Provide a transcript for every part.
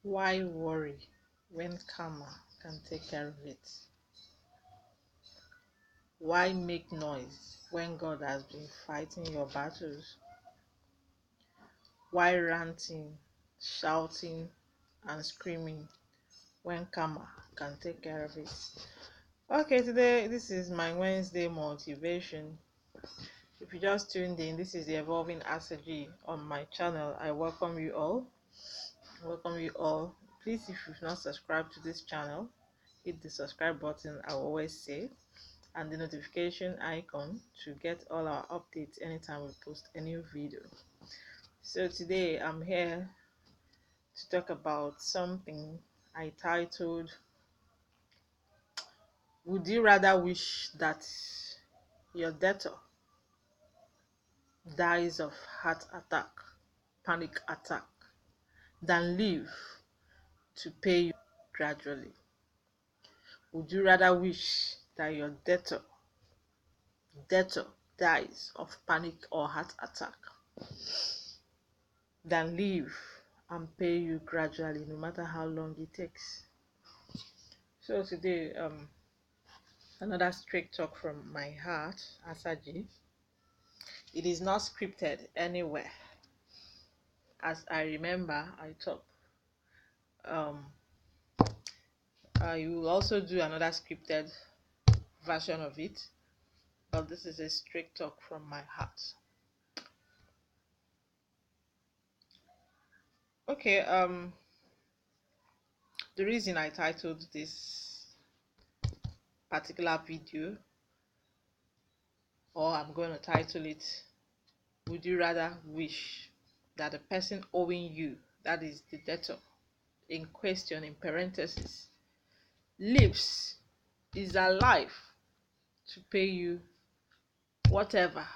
Why worry when karma can take care of it? Why make noise when God has been fighting your battles? Why ranting, shouting, and screaming when karma can take care of it? Okay, today this is my Wednesday motivation. If you just tuned in, this is the Evolving ASA-G on my channel. I welcome you all. Please, if you've not subscribed to this channel, hit the subscribe button, I always say, and the notification icon to get all our updates anytime we post a new video. So today I'm here to talk about something I titled, would you rather wish that your debtor dies of heart attack, panic attack, than live to pay you gradually? Would you rather wish that your debtor dies of panic or heart attack than live and pay you gradually, no matter how long it takes? So today, another straight talk from my heart, ASA-G. It is not scripted anywhere. As I remember, I talk. I will also do another scripted version of it, but this is a straight talk from my heart. Okay, the reason I titled this particular video, or I'm going to title it, would you rather wish that the person owing you, that is the debtor in question, in parentheses, lives, is alive to pay you whatever,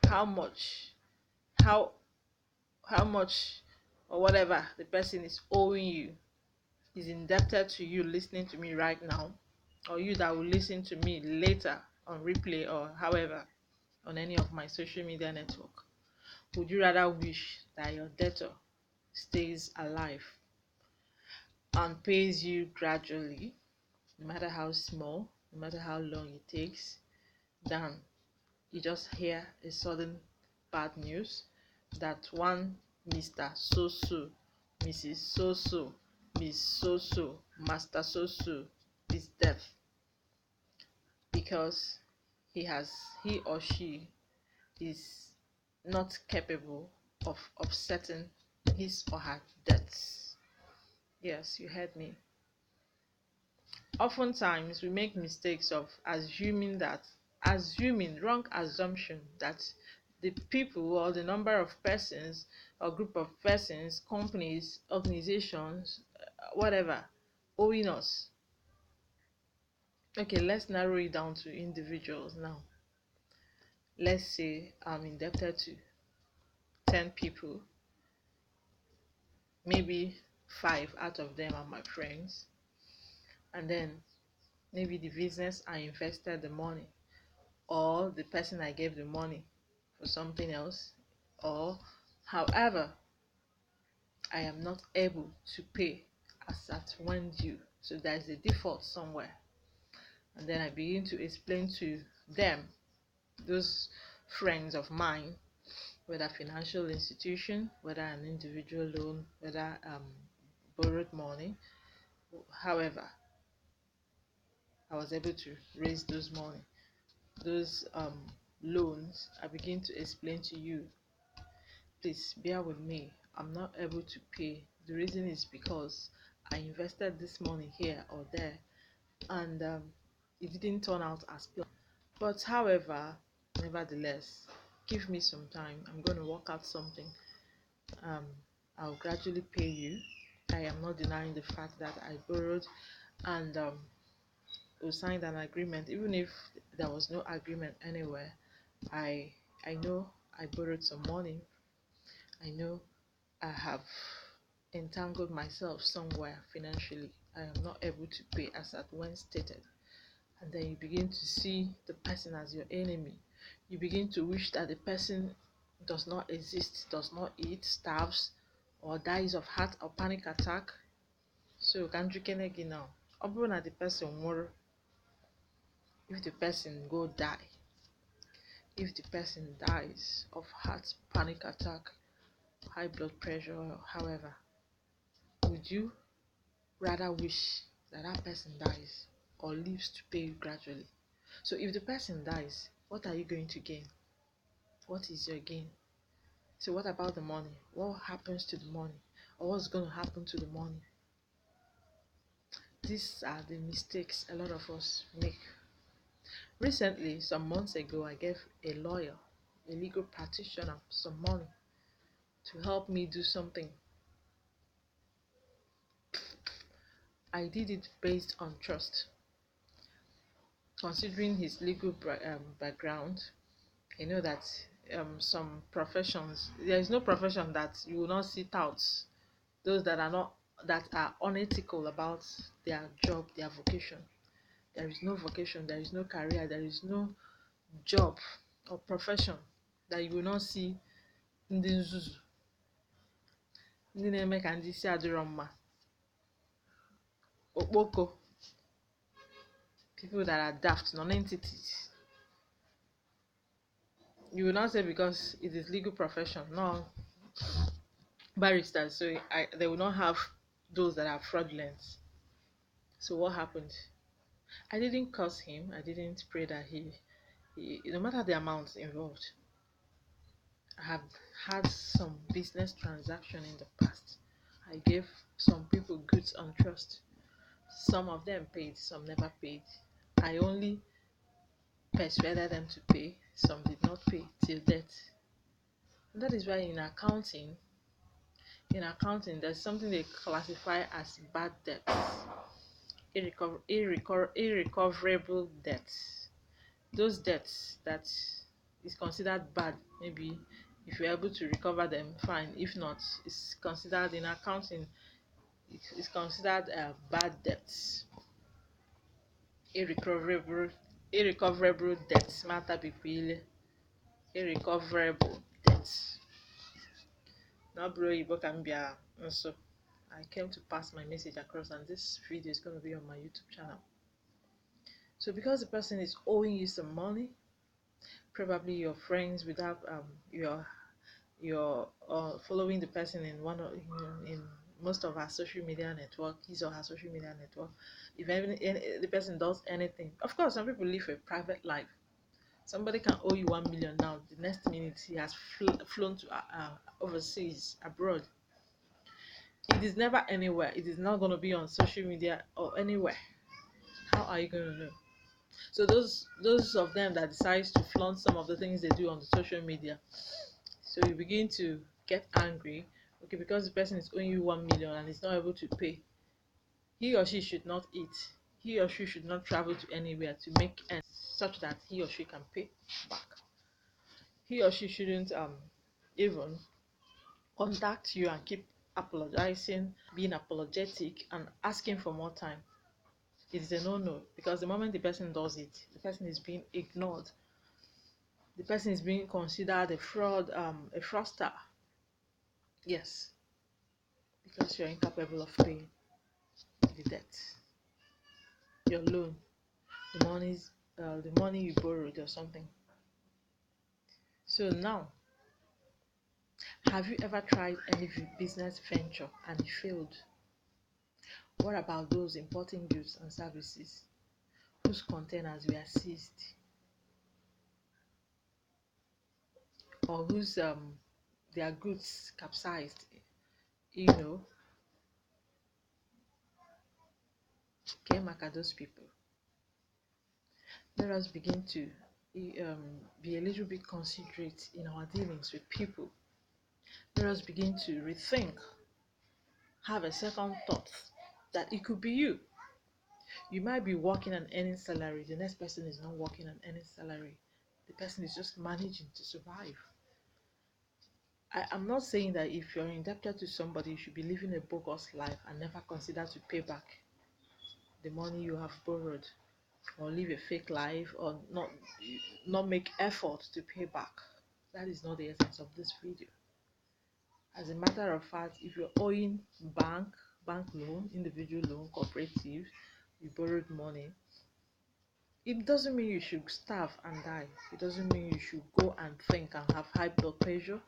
how much, how much, or whatever the person is owing you, is indebted to you listening to me right now, or you that will listen to me later on replay or however on any of my social media network. Would you rather wish that your debtor stays alive and pays you gradually, no matter how small, no matter how long it takes, than you just hear a sudden bad news that one Mr. So-so, Mrs. So-so, Miss So-so, Master So-so is deaf because he or she is not capable of offsetting his or her debts? Yes, you heard me. Oftentimes we make mistakes of assuming wrong assumption that the people or the number of persons or group of persons, companies, organizations, whatever, owing us. Okay, let's narrow it down to individuals now. Let's say I'm indebted to 10 people, maybe 5 out of them are my friends, and then maybe the business I invested the money, or the person I gave the money for something else, or however, I am not able to pay as at when due. So there is a default somewhere. And then I begin to explain to them, those friends of mine, whether financial institution, whether an individual loan, whether borrowed money, however, I was able to raise those loans. I begin to explain to you, please bear with me, I'm not able to pay. The reason is because I invested this money here or there, and it didn't turn out as planned. But however, nevertheless, give me some time, I'm going to work out something. I'll gradually pay you. I am not denying the fact that I borrowed, and we signed an agreement. Even if there was no agreement anywhere, I know I borrowed some money. I know I have entangled myself somewhere financially. I am not able to pay as at when stated. And then you begin to see the person as your enemy. You begin to wish that the person does not exist, does not eat, starves, or dies of heart or panic attack. So can you again now? Open at the person more if the person go die. If the person dies of heart panic attack, high blood pressure, or however, would you rather wish that that person dies or lives to pay you gradually? So if the person dies, what are you going to gain? What is your gain? So what about the money? What happens to the money? Or what's going to happen to the money? These are the mistakes a lot of us make. Recently, some months ago, I gave a lawyer, a legal practitioner, some money to help me do something. I did it based on trust. Considering his legal background, I know that some professions, there is no profession that you will not sit out. Those that are unethical about their job, their vocation. There is no vocation, there is no career, there is no job or profession that you will not see ndị nzuzu, ndị na-eme ka ndị isi adịrọ mma, okpoko, people that are daft, non-entities. You will not say because it is legal profession, no, barristers, so they will not have those that are fraudulent. So what happened? I didn't curse him. I didn't pray that he no matter the amount involved. I have had some business transaction in the past. I gave some people goods on trust. Some of them paid, some never paid. I only persuaded them to pay. Some did not pay till death. And that is why in accounting, there's something they classify as bad debts, irrecoverable debts. Those debts that is considered bad, maybe if you're able to recover them, fine. If not, it's considered in accounting, it's considered bad debts, irrecoverable debts. Matter be irrecoverable debts. Now, bro, you can be so I came to pass my message across, and this video is going to be on my YouTube channel. So because the person is owing you some money, probably your friends without you're following the person in in most of our social media network, his or her social media network. If the person does anything, of course, some people live a private life. Somebody can owe you 1 million now. The next minute he has flown to overseas, abroad. It is never anywhere. It is not going to be on social media or anywhere. How are you going to know? So those of them that decides to flaunt some of the things they do on the social media, so you begin to get angry, okay, because the person is owing you 1 million and is not able to pay. He or she should not eat. He or she should not travel to anywhere to make ends such that he or she can pay back. He or she shouldn't even contact you and keep apologizing, being apologetic, and asking for more time. It is a no-no, because the moment the person does it, the person is being ignored. The person is being considered a fraudster. Yes, because you're incapable of paying the debt, your loan, the money you borrowed or something. So now, have you ever tried any business venture and it failed? What about those importing goods and services whose containers were seized, or whose their goods capsized? You know, came back at those people. Let us begin to be a little bit considerate in our dealings with people. Let us begin to rethink, have a second thought that it could be you. You might be working and earning salary. The next person is not working and earning salary. The person is just managing to survive. I'm not saying that if you're indebted to somebody, you should be living a bogus life and never consider to pay back the money you have borrowed, or live a fake life, or not make effort to pay back. That is not the essence of this video. As a matter of fact, if you're owing bank loan, individual loan, cooperative, you borrowed money, it doesn't mean you should starve and die. It doesn't mean you should go and think and have high blood pressure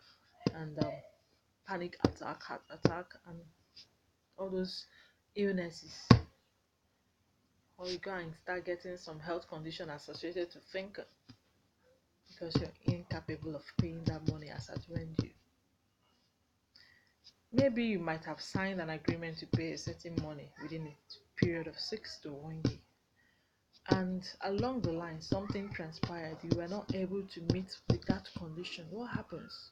and panic attack, heart attack, and all those illnesses. Or you go and start getting some health condition associated to thinking because you're incapable of paying that money as at when due. Maybe you might have signed an agreement to pay a certain money within a period of 6 to 1 year. And along the line, something transpired. You were not able to meet with that condition. What happens?